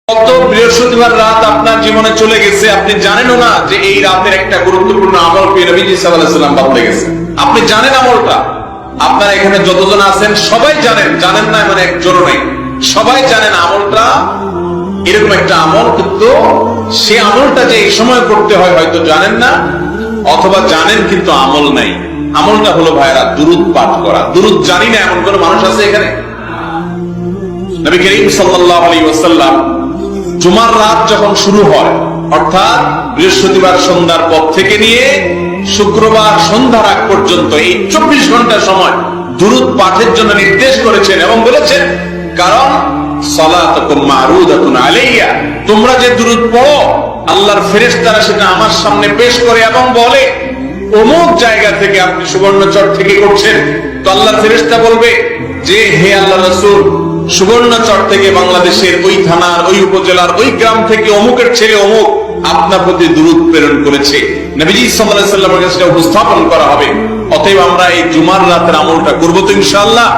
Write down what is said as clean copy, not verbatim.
কত বৃহস্পতিবার রাত আপনার জীবনে চলে গেছে, আপনি জানেনও না যে এই রাতের একটা গুরুত্বপূর্ণ আমল নবীজি সাল্লাল্লাহু আলাইহি ওয়াসাল্লাম বদলে গেছে। আপনি জানেন আমলটা, আপনারা এখানে যতজন আছেন সবাই জানেন, জানেন না মানে একজনও নেই, সবাই জানেন আমলটা এরকম একটা আমল, কিন্তু সে আমলটা যে এই সময় করতে হয় হয়তো জানেন না, অথবা জানেন কিন্তু আমল নাই। আমলটা হলো ভাইরা দুরূদ পাঠ করা। দুরূদ জানি না এমন কোন মানুষ আছে এখানে? নবী করিম সাল্লাল্লাহু আলাইহি ওয়াসাল্লাম জুমার রাত যখন শুরু হয়, অর্থাৎ বৃহস্পতিবার সন্ধ্যার পর থেকে নিয়ে শুক্রবার সন্ধ্যার আগ পর্যন্ত এই 24 ঘন্টা সময় দুরূদ পাঠের জন্য নির্দেশ করেছেন এবং বলেছেন, কারণ সালাতুকুম মারুদাতুন আলাইয়া, তোমরা যে দুরূদ পড়ো আল্লাহর ফেরেশতারা সেটা আমার সামনে পেশ করে এবং বলে অমুক জায়গা থেকে আপনি সুবর্ণচর থেকে করছেন, তো আল্লাহর ফেরেশতা বলবে যে হে আল্লাহর রাসূল, সুবর্ণচর থেকে বাংলাদেশের ওই থানার ওই উপজেলার ওই গ্রাম থেকে অমুকের ছেলে অমুক আপনার প্রতি দুরূদ প্রেরণ করেছে। নবীজি সাল্লাল্লাহু আলাইহি ওয়াসাল্লামের কাছে উপস্থাপন করা হবে। অতএব আমরা এই জুমার রাতের আমলটা করব তো ইনশাআল্লাহ।